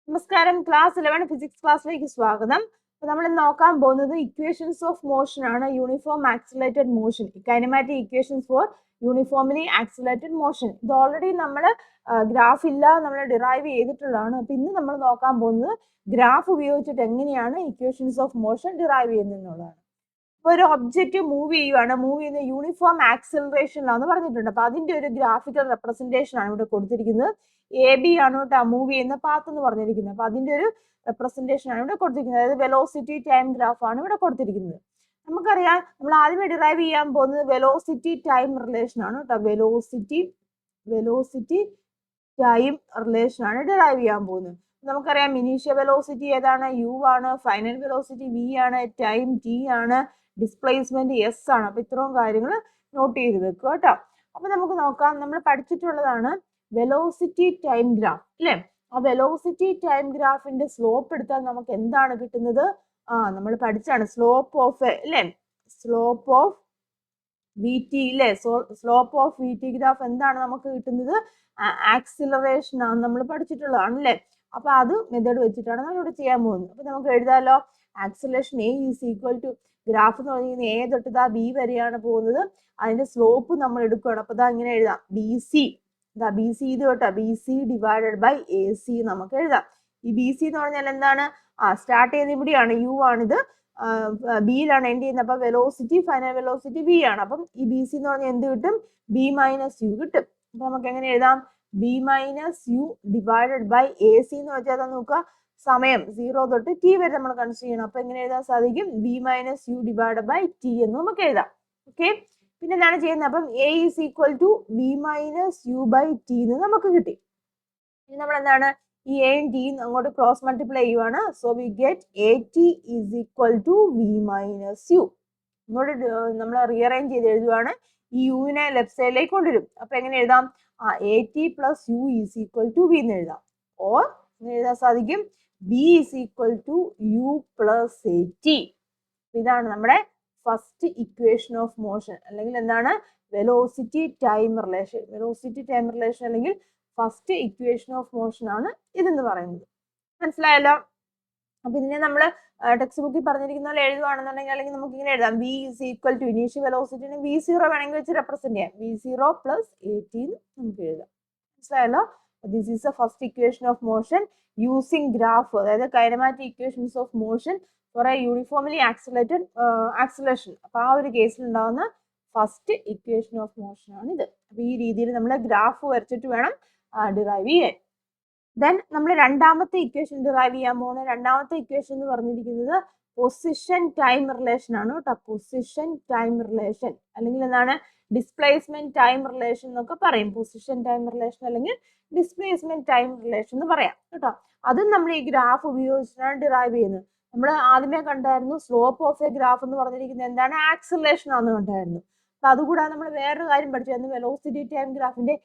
നമസ്കാരം. Class 11 physics ക്ലാസ്സിലേക്ക് സ്വാഗതം. അപ്പോൾ നമ്മൾ നോക്കാൻ പോകുന്നത് ഇക്വേഷൻസ് ഓഫ് മോഷൻ ആണ്. Uniform accelerated motion, kinematic equations four uniformly accelerated motion. ഇത് ഓൾറെഡി നമ്മൾ ഗ്രാഫ് ഇല്ലാതെ നമ്മൾ ഡിറൈവ് ചെയ്തിട്ടുള്ളതാണ്. അപ്പോൾ ഇന്ന് നമ്മൾ നോക്കാൻ പോകുന്നത് ഗ്രാഫ് ഉപയോഗിച്ചിട്ട് എങ്ങനെയാണ് ഇക്വേഷൻസ് ഓഫ് മോഷൻ ഡിറൈവ് ചെയ്യുന്നത് എന്നുള്ളതാണ്. ഇപ്പോൾ ഒരു ഒബ്ജക്റ്റ് മൂവ് ചെയ്യുന്ന യൂണിഫോം ആക്സിലറേഷനിലാണെന്ന് പറഞ്ഞിട്ടുണ്ട്. അപ്പോൾ അതിന്റെ ഒരു ഗ്രാഫിക്കൽ റെപ്രസെന്റേഷൻ ആണ് ഇവിടെ കൊടുത്തിരിക്കുന്നത്. AB ആണ് കേട്ടോ മൂവ് ചെയ്യുന്ന പാത്ത് എന്ന് പറഞ്ഞിരിക്കുന്നത്. അപ്പോൾ അതിന്റെ ഒരു റെപ്രസെന്റേഷൻ ആണ് ഇവിടെ കൊടുത്തിരിക്കുന്നത്. അതായത് വെലോസിറ്റി ടൈം ഗ്രാഫ് ആണ് ഇവിടെ കൊടുത്തിരിക്കുന്നത്. നമുക്കറിയാം, നമ്മൾ ആദ്യമേ ഡിറൈവ് ചെയ്യാൻ പോകുന്നത് വെലോസിറ്റി ടൈം റിലേഷൻ ആണ് കേട്ടോ. വെലോസിറ്റി ടൈം റിലേഷൻ ആണ് ഡിറൈവ് ചെയ്യാൻ പോകുന്നത്. നമുക്കറിയാം, ഇനീഷ്യൽ വെലോസിറ്റി ഏതാണ്? U ആണ്. ഫൈനൽ വെലോസിറ്റി V ആണ്. ടൈം T ആണ്. ഡിസ്പ്ലേസ്മെന്റ് S ആണ്. അപ്പൊ ഇത്രയും കാര്യങ്ങൾ നോട്ട് ചെയ്ത് വെക്കുക കേട്ടോ. അപ്പൊ നമുക്ക് നോക്കാം, നമ്മൾ പഠിച്ചിട്ടുള്ളതാണ് വെലോസിറ്റി ടൈം ഗ്രാഫ് അല്ലേ? ആ വെലോസിറ്റി ടൈം ഗ്രാഫിന്റെ സ്ലോപ്പ് എടുത്താൽ നമുക്ക് എന്താണ് കിട്ടുന്നത്? നമ്മൾ പഠിച്ചാണ് സ്ലോപ്പ് ഓഫ് അല്ലേ, സ്ലോപ്പ് ഓഫ് VT അല്ലേ? സ്ലോപ്പ് ഓഫ് VT ഗ്രാഫ് എന്താണ് നമുക്ക് കിട്ടുന്നത്? ആക്സിലറേഷൻ ആണ് നമ്മൾ പഠിച്ചിട്ടുള്ളതാണ് അല്ലേ? അപ്പൊ അത് മെത്തേഡ് വെച്ചിട്ടാണ് നമ്മൾ ഇവിടെ ചെയ്യാൻ പോകുന്നത്. അപ്പൊ നമുക്ക് എഴുതാലോ, acceleration A is equal to graph എന്ന് പറഞ്ഞാൽ A തൊട്ട് B വരെയാണ് പോകുന്നത്. അതിന്റെ സ്ലോപ്പ് നമ്മൾ എടുക്കുകയാണ്. അപ്പൊ ഇതാ ഇങ്ങനെ എഴുതാം, BC. BC ഇത് കേട്ടോ, BC ഡിവൈഡഡ് ബൈ AC നമുക്ക് എഴുതാം. ഈ BC എന്ന് പറഞ്ഞാൽ എന്താണ്? സ്റ്റാർട്ട് ചെയ്യുന്ന ഇവിടെയാണ്, U ആണിത്, ബിയിലാണ് എൻഡ് ചെയ്യുന്നത്. അപ്പൊ വെലോസിറ്റി, ഫൈനൽ വെലോസിറ്റി V ആണ്. അപ്പം ഈ BC എന്ന് പറഞ്ഞാൽ എന്ത് കിട്ടും? B മൈനസ് U കിട്ടും. അപ്പൊ നമുക്ക് എങ്ങനെ എഴുതാം? B minus U divided by AC എന്ന് വെച്ചാൽ നോക്കുക, സമയം 0 തൊട്ട് T വരെ നമ്മൾ കൺസിഡർ ചെയ്യണം. അപ്പൊ എങ്ങനെ എഴുതാൻ സാധിക്കും? B minus U divided by T എന്ന് നമുക്ക് എഴുതാം. ഓക്കെ, പിന്നെ എന്താണ് ചെയ്യുന്നത്? അപ്പം A is equal to B minus U by T എന്ന് നമുക്ക് കിട്ടി. ഇനി നമ്മൾ എന്താണ്, ഈ എയും ടിയും അങ്ങോട്ട് ക്രോസ് മൾട്ടിപ്ലൈ ചെയ്യുവാണ്. So we get AT is equal to V minus U. ഇങ്ങോട്ട് നമ്മൾ റീഅറേഞ്ച് ചെയ്ത് എഴുതുവാണ്. ഈ യുവിനെ ലെഫ്റ്റ് സൈഡിലേക്ക് കൊണ്ടുവരും. അപ്പൊ എങ്ങനെ എഴുതാം? AT plus U is equal to V എന്ന് എഴുതാം. ഓർ എഴുതാൻ സാധിക്കും B is equal to U plus AT. ഇതാണ് നമ്മുടെ ഫസ്റ്റ് ഇക്വേഷൻ ഓഫ് മോഷൻ, അല്ലെങ്കിൽ എന്താണ്, velocity time relation. Velocity time relation അല്ലെങ്കിൽ ഫസ്റ്റ് ഇക്വേഷൻ ഓഫ് മോഷൻ ആണ് ഇതെന്ന് പറയുന്നത്. മനസ്സിലായല്ലോ? അപ്പൊ ഇതിനെ നമ്മൾ ടെക്സ്റ്റ് ബുക്കിൽ പറഞ്ഞിരിക്കുന്ന പോലെ എഴുതുവാണെന്നുണ്ടെങ്കിൽ, അല്ലെങ്കിൽ നമുക്ക് ഇങ്ങനെ എഴുതാം, V is equal to initial വെലോസിറ്റിനെ V0 വേണമെങ്കിൽ വെച്ച് റെപ്രസെന്റ് ചെയ്യാം. V0 പ്ലസ് AT നമുക്ക് എഴുതാം. മനസ്സിലായല്ലോ? This is a first equation of motion using graph, അതായത് kinematic equations of motion for a uniformly accelerated acceleration. അപ്പൊ ആ ഒരു കേസിൽ ഉണ്ടാകുന്ന ഫസ്റ്റ് ഇക്വേഷൻ ഓഫ് മോഷൻ ആണ് ഇത്. അപ്പൊ ഈ രീതിയിൽ നമ്മൾ ഗ്രാഫ് വരച്ചിട്ട് വേണം ഡിറൈവ് ചെയ്യാൻ. ദെൻ നമ്മൾ രണ്ടാമത്തെ ഇക്വേഷൻ ഡിറൈവ് ചെയ്യാൻ പോകുന്ന രണ്ടാമത്തെ ഇക്വേഷൻ എന്ന് പറഞ്ഞിരിക്കുന്നത് പൊസിഷൻ ടൈം റിലേഷൻ ആണ് കേട്ടോ. പൊസിഷൻ ടൈം റിലേഷൻ അല്ലെങ്കിൽ എന്താണ്, ഡിസ്പ്ലേസ്മെന്റ് ടൈം റിലേഷൻ എന്നൊക്കെ പറയും. പൊസിഷൻ ടൈം റിലേഷൻ അല്ലെങ്കിൽ ഡിസ്പ്ലേസ്മെന്റ് ടൈം റിലേഷൻ എന്ന് പറയാം കേട്ടോ. അതും നമ്മൾ ഈ ഗ്രാഫ് ഉപയോഗിച്ചാണ് ഡിറൈവ് ചെയ്യുന്നത്. നമ്മൾ ആദ്യമേ കണ്ടായിരുന്നു സ്ലോപ്പ് ഓഫ് എ ഗ്രാഫ് എന്ന് പറഞ്ഞിരിക്കുന്നത് എന്താണ്, ആക്സിലറേഷൻ ആണെന്ന് കണ്ടായിരുന്നു. അപ്പൊ അതുകൂടാതെ നമ്മൾ വേറൊരു കാര്യം പഠിച്ചായിരുന്നു, വെലോസിറ്റി ടൈം ഗ്രാഫിന്റെ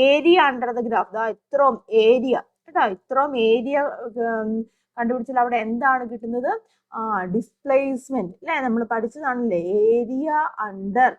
ഏരിയ അണ്ടർ ദ ഗ്രാഫ്. ഇത്രയും ഏരിയ കേട്ടോ, ഇത്രയും ഏരിയ കണ്ടുപിടിച്ചാൽ അവിടെ എന്താണ് കിട്ടുന്നത്? ഡിസ്പ്ലേസ്മെന്റ് അല്ലെ, നമ്മൾ പഠിച്ചതാണല്ലേ, ഏരിയ അണ്ടർ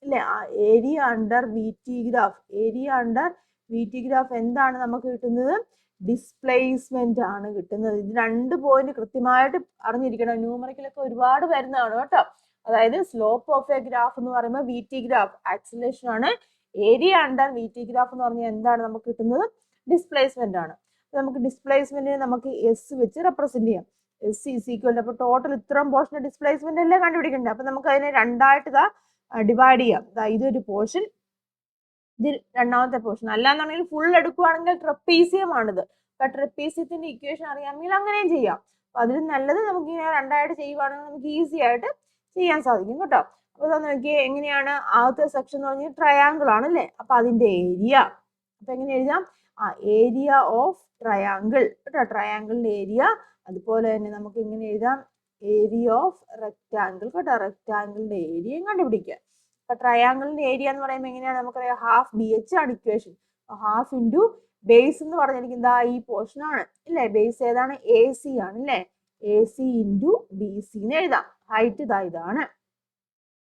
അല്ലെ, area under VT graph. Area under VT graph എന്താണ് നമുക്ക് കിട്ടുന്നത്? ഡിസ്പ്ലേസ്മെന്റ് ആണ് കിട്ടുന്നത്. ഇത് 2 പോയിന്റ് കൃത്യമായിട്ട് അറിഞ്ഞിരിക്കണം. ന്യൂമറിക്കലൊക്കെ ഒരുപാട് വരുന്നതാണ് കേട്ടോ. അതായത് സ്ലോപ്പ് ഓഫ് എ ഗ്രാഫ് എന്ന് പറയുമ്പോൾ VT ഗ്രാഫ് ആക്സിലറേഷൻ ആണ്. ഏരിയ അണ്ടർ VT ഗ്രാഫ് എന്ന് പറഞ്ഞാൽ എന്താണ് നമുക്ക് കിട്ടുന്നത്? ഡിസ്പ്ലേസ്മെന്റ് ആണ്. നമുക്ക് ഡിസ്പ്ലേസ്മെന്റിനെ നമുക്ക് S വെച്ച് റെപ്രസെന്റ് ചെയ്യാം. S ഈസ് ഈക്വൽ, അപ്പൊ ടോട്ടൽ ഇത്രയും പോർഷൻ ഡിസ്പ്ലേസ്മെന്റ് അല്ലേ കണ്ടുപിടിക്കണ്ടേ. അപ്പൊ നമുക്ക് അതിനെ രണ്ടായിട്ട് ഡിവൈഡ് ചെയ്യാം. ഇതൊരു പോർഷൻ, ഇത് രണ്ടാമത്തെ പോർഷൻ. അല്ലാന്നുണ്ടെങ്കിൽ ഫുൾ എടുക്കുവാണെങ്കിൽ ട്രപ്പീസിയം ആണിത്. അപ്പൊ ട്രപ്പീസിയത്തിന്റെ ഇക്വേഷൻ അറിയാമെങ്കിൽ അങ്ങനെയും ചെയ്യാം. അപ്പൊ അതിൽ നല്ലത് നമുക്ക് ഇങ്ങനെ രണ്ടായിട്ട് ചെയ്യുവാണെങ്കിൽ നമുക്ക് ഈസി ആയിട്ട് ചെയ്യാൻ സാധിക്കും കേട്ടോ. അപ്പൊ ഇതാ നോക്കിയേ, എങ്ങനെയാണ് ആദ്യത്തെ സെക്ഷൻ എന്ന് പറഞ്ഞാൽ ട്രയാങ്കിൾ ആണ് അല്ലേ. അപ്പൊ അതിന്റെ ഏരിയ, അപ്പൊ എങ്ങനെ എഴുതാം? ഏരിയ ഓഫ് ട്രയാങ്കിൾ കേട്ടോ, ട്രയാങ്കിളിന്റെ ഏരിയ. അതുപോലെ തന്നെ നമുക്ക് ഇങ്ങനെ എഴുതാം, ഏരിയ ഓഫ് റെക്ടാങ്കിൾ കേട്ടോ, റെക്ടാങ്കിളിന്റെ ഏരിയയും കണ്ടുപിടിക്കുക. അപ്പൊ ട്രയാങ്കിളിന്റെ ഏരിയ എന്ന് പറയുമ്പോൾ എങ്ങനെയാണ്, നമുക്കറിയാം ഹാഫ് BH ആണ് ഇക്വേഷൻ. ഹാഫ് ഇൻറ്റു ബേസ് എന്ന് പറഞ്ഞിരിക്കുന്നത് ഈ പോർഷൻ ആണ് അല്ലേ. ബേസ് ഏതാണ്? AC ആണ് അല്ലേ. AC ഇൻറ്റു BC എന്ന് എഴുതാം. ഹൈറ്റ് ഇതാണ്.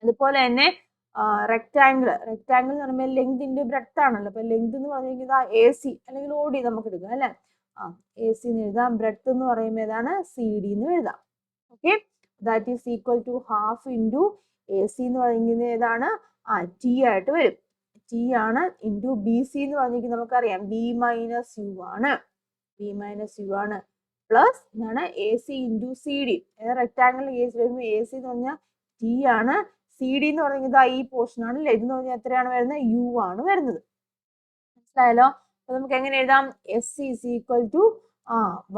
അതുപോലെ തന്നെ റെക്ടാങ്കിൾ എന്ന് പറയുമ്പോൾ ലെങ്ത് ഇൻറ്റു ബ്രെഡ്ത്ത് ആണല്ലോ. അപ്പൊ ലെങ്ത് എന്ന് പറഞ്ഞിരിക്കുന്നത് AC അല്ലെങ്കിൽ OD നമുക്ക് എടുക്കാം അല്ലെ. AC എന്ന് എഴുതാം. ബ്രെഡ്ത്ത് എന്ന് പറയുമ്പോൾ ഏതാണ് CD എന്ന് എഴുതാം. Okay, that is equal to half into AC എന്ന് പറയുന്നത് ഏതാണ് T ആയിട്ട് വരും. T ആണ് ഇൻറ്റു BC എന്ന് പറഞ്ഞിരിക്കുന്നത് നമുക്കറിയാം B മൈനസ് U ആണ്. B മൈനസ് U ആണ് പ്ലസ് എന്താണ് AC into CD. Rectangle case വരുമ്പോൾ AC എന്ന് പറഞ്ഞാൽ T ആണ്. CD എന്ന് പറയുന്നത് ഈ പോർഷൻ ആണ്. ഇതെന്ന് പറഞ്ഞാൽ എത്രയാണ് വരുന്നത് U ആണ് വരുന്നത്. മനസ്സിലായല്ലോ? അപ്പൊ നമുക്ക് എങ്ങനെ എഴുതാം? S is equal to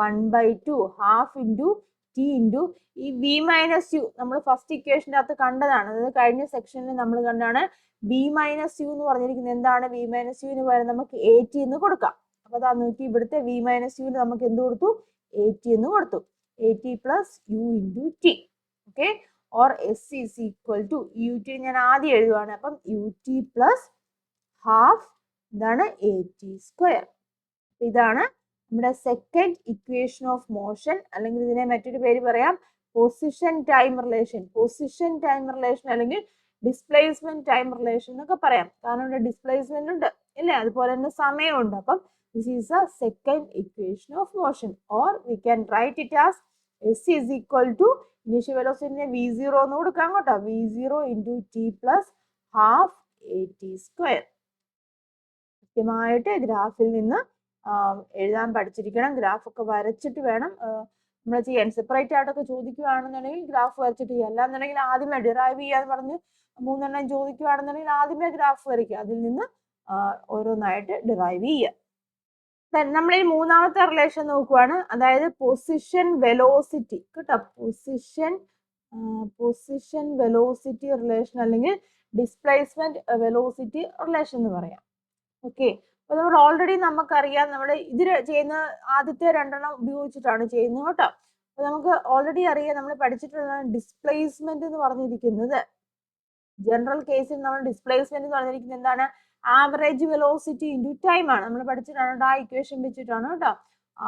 1/2 half into T into ഈ V മൈനസ് U നമ്മൾ ഫസ്റ്റ് ഇക്വേഷൻ്റെ അകത്ത് കണ്ടതാണ്. അതായത് കഴിഞ്ഞ സെക്ഷനിൽ നമ്മൾ കണ്ടാണ് B മൈനസ് U എന്ന് പറഞ്ഞിരിക്കുന്നത് എന്താണ്? V മൈനസ് യുവിന് പകരം നമുക്ക് AT എന്ന് കൊടുക്കാം. അപ്പൊ അതാ നോക്കി ഇവിടുത്തെ V മൈനസ് യുവിന് നമുക്ക് എന്ത് കൊടുത്തു? AT എന്ന് കൊടുത്തു. AT plus U into T. Okay, or S is equal to UT ഞാൻ ആദ്യം എഴുതുവാണ്. അപ്പം UT പ്ലസ് ഹാഫ് എന്താണ് AT സ്ക്വയർ. ഇതാണ് നമ്മുടെ സെക്കൻഡ് ഇക്വേഷൻ ഓഫ് മോഷൻ, അല്ലെങ്കിൽ ഇതിനെ മറ്റൊരു പേര് പറയാം position time relation. Position time relation അല്ലെങ്കിൽ ഡിസ്പ്ലേസ്മെന്റ് ടൈം റിലേഷൻ എന്നൊക്കെ പറയാം. കാരണം ഇവിടെ ഡിസ്പ്ലേസ്മെന്റ് ഉണ്ട് ഇല്ലേ, അതുപോലെ തന്നെ സമയമുണ്ട്. അപ്പം this is a second equation of motion. Or we can write it as S is equal to initial വെലോസിറ്റിനെ V0 എന്ന് കൊടുക്കാം കേട്ടോ. V0 into T plus half AT square. കൃത്യമായിട്ട് ഗ്രാഫിൽ നിന്ന് എഴുതാൻ പഠിച്ചിരിക്കണം. ഗ്രാഫൊക്കെ വരച്ചിട്ട് വേണം നമ്മൾ ചെയ്യാൻ. സെപ്പറേറ്റ് ആയിട്ടൊക്കെ ചോദിക്കുകയാണെന്നുണ്ടെങ്കിൽ ഗ്രാഫ് വരച്ചിട്ട് ചെയ്യുക. അല്ലാന്നുണ്ടെങ്കിൽ ആദ്യമേ ഡിറൈവ് ചെയ്യാന്ന് പറഞ്ഞ് 3 ചോദിക്കുകയാണെന്നുണ്ടെങ്കിൽ ആദ്യമേ ഗ്രാഫ് വരയ്ക്കുക, അതിൽ നിന്ന് ഓരോന്നായിട്ട് ഡിറൈവ് ചെയ്യുക. നമ്മൾ ഈ മൂന്നാമത്തെ റിലേഷൻ നോക്കുവാണ്, അതായത് പൊസിഷൻ വെലോസിറ്റി കേട്ടോ. പൊസിഷൻ വെലോസിറ്റി റിലേഷൻ അല്ലെങ്കിൽ ഡിസ്പ്ലേസ്മെന്റ് വെലോസിറ്റി റിലേഷൻ എന്ന് പറയാം. ഓക്കെ, അപ്പൊ നമ്മൾ ഓൾറെഡി നമുക്കറിയാം നമ്മൾ ഇതിൽ ചെയ്യുന്ന ആദ്യത്തെ 2 ഉപയോഗിച്ചിട്ടാണ് ചെയ്യുന്നത് കേട്ടോ. അപ്പൊ നമുക്ക് ഓൾറെഡി അറിയാം, നമ്മൾ പഠിച്ചിട്ടുള്ളതാണ് ഡിസ്പ്ലേസ്മെന്റ് എന്ന് പറഞ്ഞിരിക്കുന്നത്. ജനറൽ കേസിൽ നമ്മൾ ഡിസ്പ്ലേസ്മെന്റ് എന്ന് പറഞ്ഞിരിക്കുന്നത് എന്താണ്? ആവറേജ് വെലോസിറ്റി ഇൻറ്റു ടൈം ആണ്. നമ്മൾ പഠിച്ചിട്ടാണ് ആ ഇക്വേഷൻ വെച്ചിട്ടാണ് കേട്ടോ.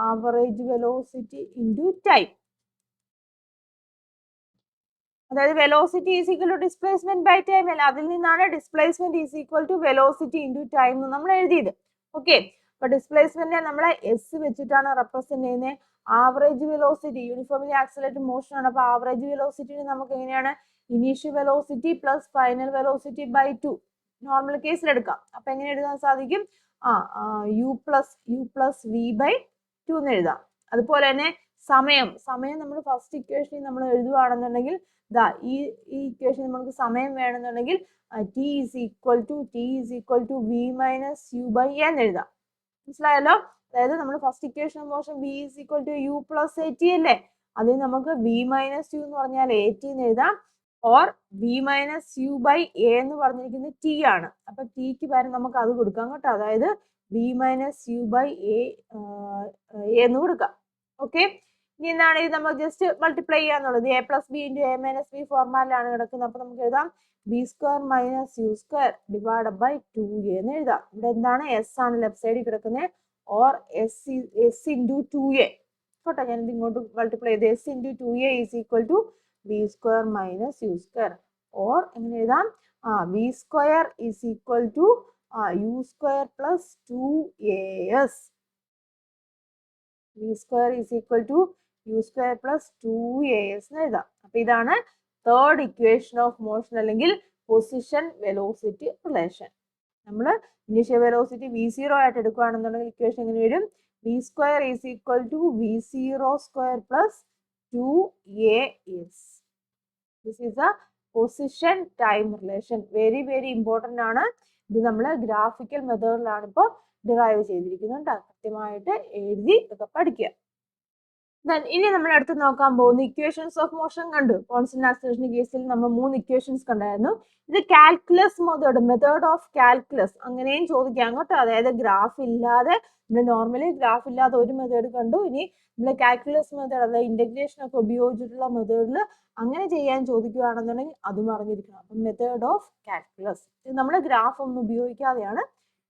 ആവറേജ് വെലോസിറ്റി ഇൻറ്റു ടൈം, അതായത് velocity is equal to displacement by time അല്ല, അതിൽ നിന്നാണ് displacement is equal to velocity into time എന്ന് നമ്മൾ എഴുതിയത്. ഓക്കെ, അപ്പൊ ഡിസ്പ്ലേസ്മെന്റിനെ നമ്മളെ S വെച്ചിട്ടാണ് റെപ്രസെന്റ് ചെയ്യുന്നത്. Average velocity uniformly accelerated motion ആണ്. അപ്പൊ ആവറേജ് വെലോസിറ്റി നമുക്ക് എങ്ങനെയാണ്? Initial velocity plus final velocity by 2 normal കേസിൽ എടുക്കാം. അപ്പൊ എങ്ങനെ എഴുതാൻ സാധിക്കും? U പ്ലസ് V ബൈ 2 എന്ന് എഴുതാം. അതുപോലെ തന്നെ സമയം നമ്മൾ ഫസ്റ്റ് ഇക്വേഷനിൽ നമ്മൾ എഴുതുകയാണെന്നുണ്ടെങ്കിൽ ഈ ഇക്വേഷൻ നമുക്ക് സമയം വേണമെന്നുണ്ടെങ്കിൽ T is equal to V minus U by A എന്ന് എഴുതാം. മനസ്സിലായല്ലോ? അതായത് നമ്മൾ first equation motion V is equal to U plus AT അല്ലേ, അതിൽ നമുക്ക് V മൈനസ് U എന്ന് പറഞ്ഞാൽ AT എന്ന് എഴുതാം. Or V minus U by A എന്ന് പറഞ്ഞിരിക്കുന്നത് T ആണ്. അപ്പൊ Tക്ക് പകരം നമുക്ക് അത് കൊടുക്കാം കേട്ടോ. അതായത് V minus U by A എന്ന് കൊടുക്കാം. ഓക്കെ, ഇനി എന്താണ് ഇത്? നമ്മൾ ജസ്റ്റ് മൾട്ടിപ്ലൈ ചെയ്യാന്നുള്ളത്. A plus B into A minus B ഫോർമാറ്റിലാണ് കിടക്കുന്നത്. അപ്പൊ നമുക്ക് എഴുതാം B square minus U square divide by 2A എന്ന് എഴുതാം. ഇവിടെ എന്താണ്? S ആണ് ലെഫ്റ്റ് സൈഡിൽ കിടക്കുന്നത്. ഓർ S ഇൻറ്റു 2A കേട്ടോ. ഞാൻ ഇത് ഇങ്ങോട്ട് മൾട്ടിപ്ലൈ ചെയ്ത് S into 2A is equal to V square minus U square. Or എങ്ങനെ എഴുതാം? V square is equal to U square plus 2AS. V square is equal to U square plus 2AS എന്ന് എഴുതാം. അപ്പൊ ഇതാണ് third equation of motion അല്ലെങ്കിൽ position velocity relation. നമ്മൾ initial velocity V0 ആയിട്ട് എടുക്കുകയാണെന്നുണ്ടെങ്കിൽ ഇക്വേഷൻ എങ്ങനെ വരും? V square is equal to V0 square plus 2AS. This is a position time relation. Very very important ആണ്. ഇത് നമ്മൾ ഗ്രാഫിക്കൽ മെത്തേഡിലാണ് ഇപ്പോൾ ഡിറൈവ് ചെയ്തിരിക്കുന്നത്. കൃത്യമായിട്ട് എഴുതി ഒക്കെ പഠിക്കുക. ഇനി നമ്മൾ അടുത്ത് നോക്കാൻ പോകുന്ന ഇക്വേഷൻസ് ഓഫ് മോഷൻ കണ്ടു. കോൺസ്റ്റന്റ് ആക്സിലറേഷൻ കേസിൽ നമ്മൾ 3 ഇക്വേഷൻസ് കണ്ടായിരുന്നു. ഇത് കാൽക്കുലസ് മെത്തേഡ് ഓഫ് കാൽക്കുലസ് അങ്ങനെയും ചോദിക്കാം കേട്ടോ. അതായത് ഗ്രാഫ് ഇല്ലാതെ നമ്മൾ നോർമലി ഗ്രാഫ് ഇല്ലാതെ ഒരു മെത്തേഡ് കണ്ടു. ഇനി നമ്മൾ കാൽക്കുലസ് മെത്തേഡ് അതായത് ഇന്റഗ്രേഷൻ ഒക്കെ ഉപയോഗിച്ചിട്ടുള്ള മെത്തേഡിൽ അങ്ങനെ ചെയ്യാൻ ചോദിക്കുകയാണെന്നുണ്ടെങ്കിൽ അതും അറിഞ്ഞിരിക്കണം. അപ്പം മെത്തേഡ് ഓഫ് കാൽക്കുലസ് ഇത് നമ്മൾ ഗ്രാഫ് ഒന്നും ഉപയോഗിക്കാതെയാണ്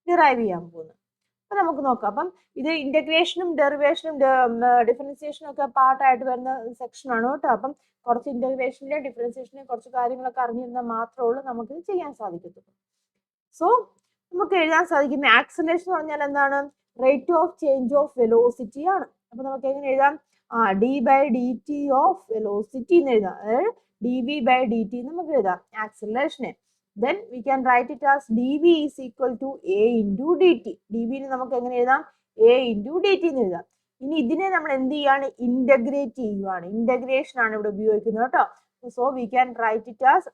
ഡിറൈവ് ചെയ്യാൻ പോകുന്നത്. അപ്പൊ നമുക്ക് നോക്കാം. അപ്പം ഇത് ഇന്റഗ്രേഷനും ഡെറിവേഷനും ഡിഫറൻസിയേഷനും ഒക്കെ പാർട്ടായിട്ട് വരുന്ന സെക്ഷനാണ് കേട്ടോ. അപ്പം കുറച്ച് ഇന്റഗ്രേഷനിലെ ഡിഫറൻസിയേഷനെ കുറച്ച് കാര്യങ്ങളൊക്കെ അറിഞ്ഞിരുന്നാൽ മാത്രമേ ഉള്ളൂ നമുക്കിത് ചെയ്യാൻ സാധിക്കത്തുള്ളൂ. സോ നമുക്ക് എഴുതാൻ സാധിക്കും ആക്സിലറേഷൻ എന്ന് പറഞ്ഞാൽ എന്താണ്? Rate of change of velocity ആണ്. അപ്പൊ നമുക്ക് എങ്ങനെ എഴുതാം? D by D T of velocity എന്ന് എഴുതാം. അതായത് D V by D T നമുക്ക് എഴുതാം ആക്സിലറേഷനെ. then we can write it as dv is equal to a into dt. dv നെ നമുക്ക് എങ്ങനെ എഴുതാം? a into dt എന്ന് എഴുതാം. ഇനി ഇതിനെ നമ്മൾ എന്ത് ചെയ്യാണ്? ഇന്റഗ്രേറ്റ് ചെയ്യുവാണ്. ഇന്റഗ്രേഷൻ ആണ് ഇവിടെ ഉപയോഗിക്കുന്നത് കേട്ടോ. So we can write it as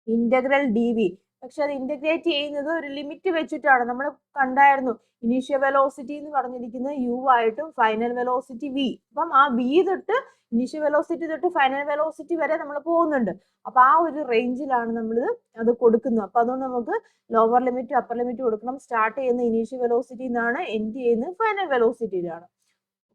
integral dv. പക്ഷെ അത് ഇന്റഗ്രേറ്റ് ചെയ്യുന്നത് ഒരു ലിമിറ്റ് വെച്ചിട്ടാണ്. നമ്മൾ കണ്ടായിരുന്നു ഇനീഷ്യൽ വെലോസിറ്റി എന്ന് പറഞ്ഞിരിക്കുന്നത് u ആയിട്ടും ഫൈനൽ വെലോസിറ്റി v. അപ്പം ആ v തൊട്ട് ഇനീഷ്യൽ വെലോസിറ്റി തൊട്ട് ഫൈനൽ വെലോസിറ്റി വരെ നമ്മൾ പോകുന്നുണ്ട്. അപ്പൊ ആ ഒരു റേഞ്ചിലാണ് നമ്മൾ അത് കൊടുക്കുന്നത്. അപ്പൊ അതുകൊണ്ട് നമുക്ക് ലോവർ ലിമിറ്റ് അപ്പർ ലിമിറ്റ് കൊടുക്കണം. സ്റ്റാർട്ട് ചെയ്യുന്ന ഇനീഷ്യൽ വെലോസിറ്റി എന്നാണ്, എൻഡ് ചെയ്യുന്നത് ഫൈനൽ വെലോസിറ്റിയിലാണ്.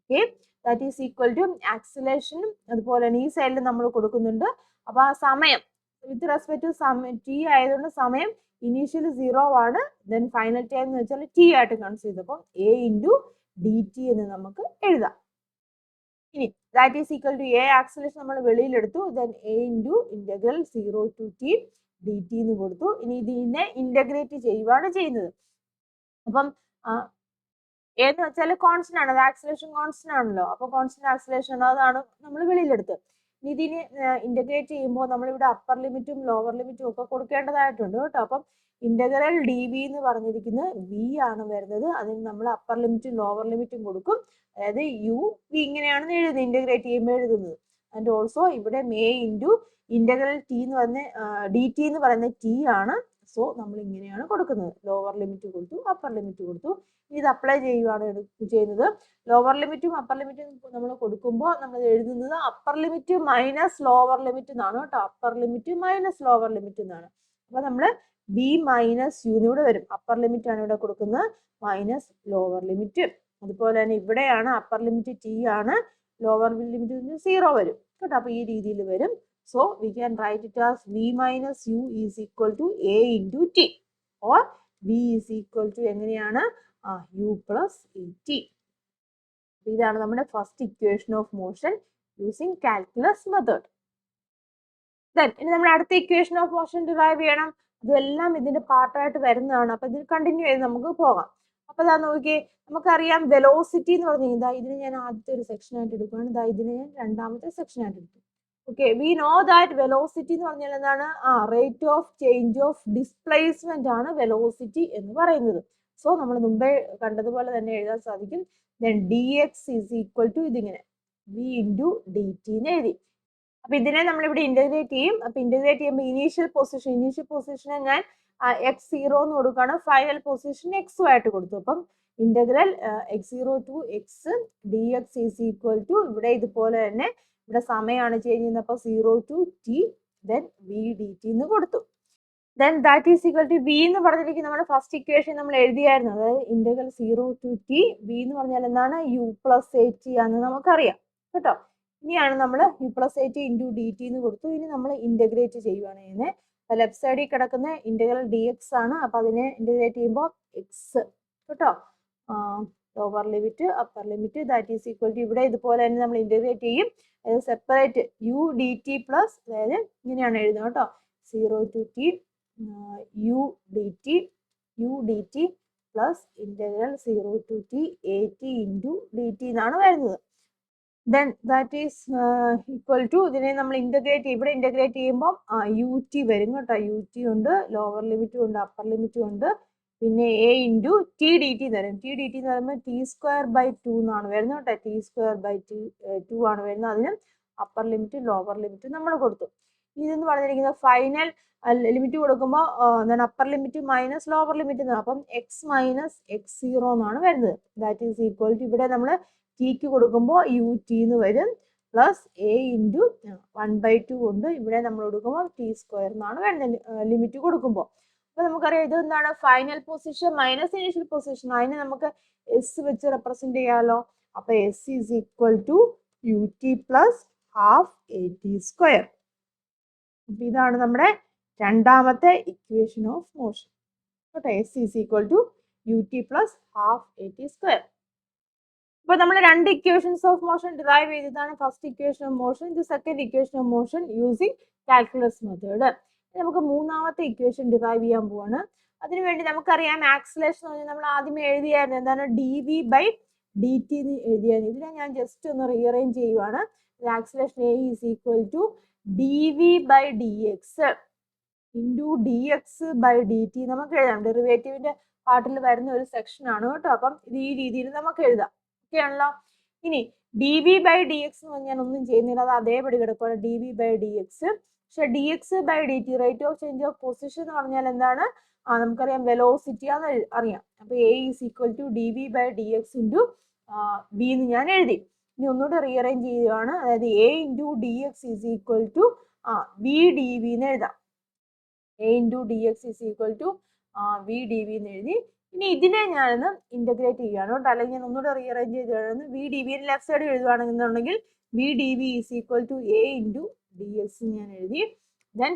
Okay, that is equal to ആക്സിലേഷനും അതുപോലെ തന്നെ ഈ സൈഡിൽ നമ്മൾ കൊടുക്കുന്നുണ്ട്. അപ്പൊ ആ സമയം വിത്ത് റെസ്പെക്ട് ടു സമയം ടി ആയതുകൊണ്ട് സമയം ഇനീഷ്യലി 0 ആണ്. ദെൻ ഫൈനൽ ടൈം എന്ന് വെച്ചാൽ ടി ആയിട്ട് കൺസിഡർ ചെയ്ത് അപ്പം എ ഇൻറ്റു ഡി ടി എന്ന് നമുക്ക് എഴുതാം. ഇനി that is equal to a acceleration നമ്മൾ വെളിയിലെടുത്തു. Then a into integral 0 to T D T എന്ന് കൊടുത്തു. ഇനി ഇതിനെ ഇന്റഗ്രേറ്റ് ചെയ്യുവാണ് ചെയ്യുന്നത്. അപ്പം എന്ന് വെച്ചാൽ കോൺസ്റ്റന്റ് ആണ്, അത് ആക്സിലേഷൻ കോൺസ്റ്റന്റ് ആണല്ലോ. അപ്പൊ കോൺസ്റ്റന്റ് ആക്സിലേഷൻ അതാണ് നമ്മൾ വെളിയിലെടുത്തത്. ഇതിനെ ഇന്റഗ്രേറ്റ് ചെയ്യുമ്പോൾ നമ്മളിവിടെ അപ്പർ ലിമിറ്റും ലോവർ ലിമിറ്റും ഒക്കെ കൊടുക്കേണ്ടതായിട്ടുണ്ട് കേട്ടോ. അപ്പം ഇന്റഗ്രൽ ഡി വി എന്ന് പറഞ്ഞിരിക്കുന്നത് വി ആണ് വരുന്നത്. അതിന് നമ്മൾ അപ്പർ ലിമിറ്റും ലോവർ ലിമിറ്റും കൊടുക്കും. അതായത് യു വി ഇങ്ങനെയാണ് എഴുതുന്നത്, ഇന്റഗ്രേറ്റ് ചെയ്യുമ്പോൾ എഴുതുന്നത്. ആൻഡ് ഓൾസോ ഇവിടെ എ ഇൻറ്റു ഇന്റഗ്രൽ ടി എന്ന് പറഞ്ഞ ഡി ടി എന്ന് പറയുന്ന ടി ആണ്. സോ നമ്മൾ ഇങ്ങനെയാണ് കൊടുക്കുന്നത്. ലോവർ ലിമിറ്റ് കൊടുത്തു, അപ്പർ ലിമിറ്റ് കൊടുത്തു. ഇത് അപ്ലൈ ചെയ്യുവാണ് ചെയ്യുന്നത്. ലോവർ ലിമിറ്റും അപ്പർ ലിമിറ്റും നമ്മൾ കൊടുക്കുമ്പോൾ നമ്മൾ എഴുതുന്നത് upper limit minus lower limit എന്നാണ് കേട്ടോ. Upper limit minus lower limit എന്നാണ്. അപ്പൊ നമ്മൾ ബി മൈനസ് യു ഇവിടെ വരും. അപ്പർ ലിമിറ്റ് ആണ് ഇവിടെ കൊടുക്കുന്നത്, മൈനസ് ലോവർ ലിമിറ്റ്. അതുപോലെ തന്നെ ഇവിടെയാണ് അപ്പർ ലിമിറ്റ് ടി ആണ്, ലോവർ ലിമിറ്റ് 0 വരും കേട്ടോ. അപ്പൊ ഈ രീതിയിൽ വരും. So we can write it as v minus u is equal to a into t, or v is equal to എങ്ങനെയാണ് u plus at. ഇതാണ് നമ്മുടെ first equation of motion using calculus method. Then ഇനി നമ്മൾ അടുത്ത equation of motion derive ചെയ്യണം. ഇതെല്ലാം ഇതിന്റെ പാർട്ടായിട്ട് വരുന്നതാണ്. അപ്പൊ ഇത് കണ്ടിന്യൂ ചെയ്ത് നമുക്ക് പോകാം. അപ്പൊ ഇതാ നോക്കിയേ, നമുക്കറിയാം വെലോസിറ്റി എന്ന് പറഞ്ഞു കഴിഞ്ഞാൽ ഇതിനെ ഞാൻ ആദ്യത്തെ ഒരു സെക്ഷൻ ആയിട്ട് എടുക്കുകയാണ്. ഇതാ ഇതിനെ ഞാൻ രണ്ടാമത്തെ സെക്ഷൻ ആയിട്ട് എടുത്തു. Okay, we know that velocity എന്ന് പറഞ്ഞാൽ എന്താണ്? Rate of change of displacement ആണ് വെലോസിറ്റി എന്ന് പറയുന്നത്. സോ നമ്മൾ മുമ്പേ കണ്ടതുപോലെ തന്നെ എഴുതാൻ സാധിക്കും. Then D X is equal to ഇതിങ്ങനെ വി ഇൻറ്റു ഡി ടി എന്ന് എഴുതി. അപ്പൊ ഇതിനെ നമ്മൾ ഇവിടെ ഇന്റഗ്രേറ്റ് ചെയ്യും. അപ്പൊ ഇന്റഗ്രേറ്റ് ചെയ്യുമ്പോൾ ഇനീഷ്യൽ പൊസിഷനെ ഞാൻ x0 എന്ന് കൊടുക്കുകയാണ്, ഫൈനൽ പൊസിഷൻ x ആയിട്ട് കൊടുത്തു. അപ്പം integral x0 to X D X is equal to ഇവിടെ ഇതുപോലെ തന്നെ ഇവിടെ സമയമാണ് ചേഞ്ച് ചെയ്യുന്നത്. അപ്പോൾ 0 to T then V D T എന്ന് കൊടുത്തു. Then that is equal to V എന്ന് പറഞ്ഞിരിക്കുന്നത് നമ്മുടെ ഫസ്റ്റ് ഇക്വേഷൻ നമ്മൾ എഴുതിയായിരുന്നു. അതായത് ഇന്റഗ്രൽ 0 ടു ടി വി എന്ന് പറഞ്ഞാൽ എന്താണ്? യു പ്ലസ് എ ടി ആണെന്ന് നമുക്കറിയാം കേട്ടോ. ഇനിയാണ് നമ്മൾ u plus a t into D T എന്ന് കൊടുത്തു. ഇനി നമ്മൾ ഇന്റഗ്രേറ്റ് ചെയ്യുവാണ് ചെയ്യുന്നത്. ലെഫ്റ്റ് സൈഡിൽ കിടക്കുന്ന ഇന്റഗ്രൽ ഡി എക്സ് ആണ്. അപ്പൊ അതിനെ ഇന്റഗ്രേറ്റ് ചെയ്യുമ്പോൾ എക്സ് കേട്ടോ, lower limit upper limit that is equal to ഇവിടെ ഇതുപോലെ തന്നെ നമ്മൾ ഇന്റഗ്രേറ്റ് ചെയ്യും. അതായത് separate u d t plus, അതായത് ഇങ്ങനെയാണ് എഴുതുന്നത് കേട്ടോ, 0 to t u d t plus integral 0 to t a t into D t എന്നാണ് വരുന്നത്. Then that is equal to ഇതിനെ നമ്മൾ ഇന്റഗ്രേറ്റ് ചെയ്യും. ഇവിടെ ഇന്റഗ്രേറ്റ് ചെയ്യുമ്പോൾ യു ടി വരും കേട്ടോ. യു ടി ഉണ്ട്, ലോവർ ലിമിറ്റും ഉണ്ട്, അപ്പർ ലിമിറ്റും ഉണ്ട്. പിന്നെ A into T D T തരും. ടി ഡി ടി എന്ന് പറയുമ്പോൾ ടി സ്ക്വയർ ബൈ 2 എന്നാണ് വരുന്നത് കേട്ടോ. ടി സ്ക്വയർ ബൈ 2 ആണ് വരുന്നത്. അതിന് അപ്പർ ലിമിറ്റ് ലോവർ ലിമിറ്റ് നമ്മൾ കൊടുത്തു. ഇതെന്ന് പറഞ്ഞിരിക്കുന്നത് ഫൈനൽ ലിമിറ്റ് കൊടുക്കുമ്പോൾ എന്താണ് upper limit minus lower limit എന്നാണ്. അപ്പം എക്സ് മൈനസ് x0 എന്നാണ് വരുന്നത്. ദാറ്റ് ഈസ് ഈക്വൽ ടു ഇവിടെ നമ്മൾ ടിക്ക് കൊടുക്കുമ്പോൾ യു ടി എന്ന് വരും പ്ലസ് എ ഇൻറ്റു 1/2 ഉണ്ട്. ഇവിടെ നമ്മൾ കൊടുക്കുമ്പോൾ ടി സ്ക്വയർ എന്നാണ് വരുന്നത് ലിമിറ്റ് കൊടുക്കുമ്പോൾ. അപ്പൊ നമുക്കറിയാം ഇത് എന്താണ്? Final position minus initial position. അതിനെ നമുക്ക് എസ് വെച്ച് റെപ്രസെന്റ് ചെയ്യാമല്ലോ. അപ്പൊ s is equal to u t plus half a t square. അപ്പൊ ഇതാണ് നമ്മുടെ രണ്ടാമത്തെ ഇക്വേഷൻ ഓഫ് മോഷൻ കേട്ടോ. S is equal to u t plus half a t square. അപ്പൊ നമ്മൾ രണ്ട് ഇക്വേഷൻസ് ഓഫ് മോഷൻ ഡിറൈവ് ചെയ്തതാണ്. ഫസ്റ്റ് ഇക്വേഷൻ ഓഫ് മോഷൻ, ഇത് second equation of motion using calculus method. നമുക്ക് മൂന്നാമത്തെ ഇക്വേഷൻ ഡിറൈവ് ചെയ്യാൻ പോവാണ്. അതിനുവേണ്ടി നമുക്കറിയാം ആക്സിലേഷൻ എന്ന് പറഞ്ഞാൽ നമ്മൾ ആദ്യമേ എഴുതിയായിരുന്നു എന്താണ് dv/dt എന്ന് എഴുതിയായിരുന്നു. ഇതിനെ ഞാൻ ജസ്റ്റ് ഒന്ന് റീഅറേഞ്ച് ചെയ്യുവാണ്. Acceleration a is equal to dv/dx into dx/dt നമുക്ക് എഴുതാം. ഡെറിവേറ്റീവിന്റെ പാർട്ടിൽ വരുന്ന ഒരു സെക്ഷൻ ആണ് കേട്ടോ. അപ്പം ഇത് ഈ രീതിയിൽ നമുക്ക് എഴുതാം. ഓക്കെ ആണല്ലോ. ഇനി dv/dx എന്ന് പറഞ്ഞാൽ ഞാൻ ഒന്നും ചെയ്യുന്നില്ല, അത് അതേപടി കിടക്കുകയാണ് dv/dx. പക്ഷെ dx/dt rate of change of position എന്ന് പറഞ്ഞാൽ എന്താണ്? നമുക്കറിയാം വെലോസിറ്റി ആണെന്ന് അറിയാം. അപ്പൊ a is equal to dv/dx into v എന്ന് ഞാൻ എഴുതി. ഇനി ഒന്നുകൂടെ റീഅറേഞ്ച് ചെയ്യുകയാണ്. അതായത് a into dx is equal to v dv എന്ന് എഴുതാം. a into dx is equal to v dv എന്ന് എഴുതി. ഇനി ഇതിനെ ഞാനൊന്ന് ഇന്റഗ്രേറ്റ് ചെയ്യുകയാണ് കേട്ടോ. അല്ലെങ്കിൽ ഞാൻ ഒന്നുകൂടെ റീഅറേഞ്ച് ചെയ്ത് v dv ലെഫ്റ്റ് സൈഡ് എഴുതുകയാണെന്നുണ്ടെങ്കിൽ v dv is equal to a into dx ഞാൻ എഴുതി. ദെൻ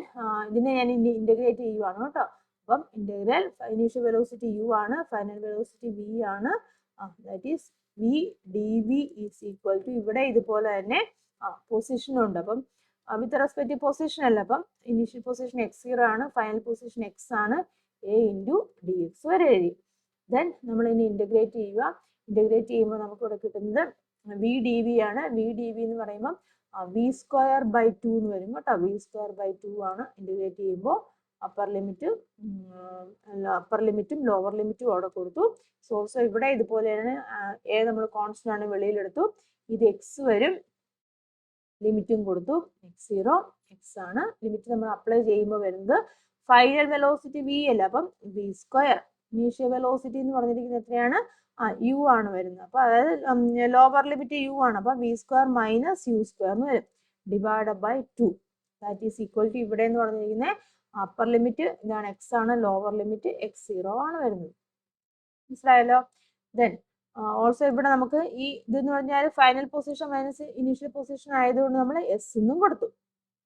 ഇതിനെ ഞാൻ ഇന്റഗ്രേറ്റ് ചെയ്യുവാണ് കേട്ടോ. അപ്പം ഇന്റഗ്രൽ ഇനീഷ്യൽ വെലോസിറ്റി u ആണ്, ഫൈനൽ വെലോസിറ്റി v ആണ്. That is v dv is equal to ഇവിടെ ഇതുപോലെ തന്നെ പൊസിഷൻ ഉണ്ട്. അപ്പം വിത്ത് റെസ്പെക്ട് പൊസിഷൻ അല്ല, അപ്പം ഇനീഷ്യൽ പൊസിഷൻ x0 ആണ്, ഫൈനൽ പൊസിഷൻ x ആണ്, a ഇൻറ്റു dx വരെ എഴുതി. ദെൻ നമ്മൾ ഇനി ഇന്റഗ്രേറ്റ് ചെയ്യുക. ഇന്റഗ്രേറ്റ് ചെയ്യുമ്പോൾ നമുക്ക് ഇവിടെ കിട്ടുന്നത് v dv ആണ്. v dv എന്ന് പറയുമ്പോൾ v²/2 എന്ന് വരും കേട്ടോ. v²/2 ആണ് ഇന്റഗ്രേറ്റ് ചെയ്യുമ്പോൾ. അപ്പർ ലിമിറ്റും ലോവർ ലിമിറ്റും അവിടെ കൊടുത്തു. സോഴ്സ് ഇവിടെ ഇതുപോലെയാണ്. a നമ്മൾ കോൺസ്റ്റന്റ് ആണ്, വെളിയിലെടുത്തു. ഇത് x വരും, ലിമിറ്റും കൊടുത്തു. x0 x ആണ്. ലിമിറ്റ് നമ്മൾ അപ്ലൈ ചെയ്യുമ്പോൾ വരുന്നത് ഫൈനൽ വെലോസിറ്റി v അല്ല, അപ്പം v². ഇനീഷ്യൽ വെലോസിറ്റി എന്ന് പറഞ്ഞിരിക്കുന്നത് എത്രയാണ്? u ആണ് വരുന്നത്. അപ്പൊ അതായത് ലോവർ ലിമിറ്റ് u ആണ്. അപ്പൊ v² മൈനസ് u² എന്ന് വരും, divide by 2. That is equal to ഇവിടെ എന്ന് പറഞ്ഞിരിക്കുന്നത് അപ്പർ ലിമിറ്റ് ഇതാണ് x ആണ്, ലോവർ ലിമിറ്റ് x0 ആണ് വരുന്നത്. മനസ്സിലായല്ലോ? ദെൻ ഓൾസോ ഇവിടെ നമുക്ക് ഈ ഇതെന്ന് പറഞ്ഞാൽ final position minus initial position ആയതുകൊണ്ട് നമ്മൾ s എന്നും കൊടുത്തു.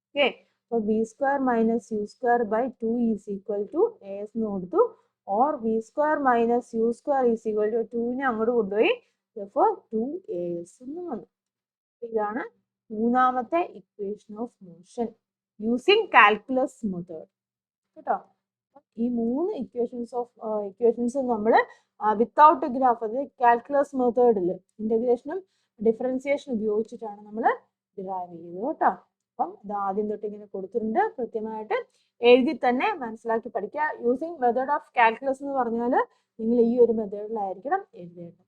ഓക്കെ, അപ്പോൾ v² minus u²/2 is equal to as എന്ന് കൊടുത്തു. Or v² minus u² is equal to 2നെ അങ്ങോട്ട് കൊണ്ടുപോയി 2as എന്ന് വന്നു. ഇതാണ് മൂന്നാമത്തെ equation of motion using calculus method കേട്ടോ. ഈ മൂന്ന് ഇക്വേഷൻസ് നമ്മൾ വിത്തൗട്ട് ഗ്രാഫ്, അത് കാൽക്കുലസ് മെത്തേഡിൽ ഇന്റഗ്രേഷനും ഡിഫറൻസിയേഷൻ ഉപയോഗിച്ചിട്ടാണ് നമ്മൾ ഡിറൈവ് ചെയ്തത് കേട്ടോ. അപ്പം ഇത് ആദ്യം തൊട്ട് ഇങ്ങനെ കൊടുത്തിട്ടുണ്ട്, കൃത്യമായിട്ട് എഴുതി തന്നെ മനസ്സിലാക്കി പഠിക്കുക. യൂസിങ് മെത്തേഡ് ഓഫ് കാൽക്കുലസ് എന്ന് പറഞ്ഞാൽ നിങ്ങൾ ഈ ഒരു മെത്തേഡിലായിരിക്കണം എഴുതേണ്ടത്.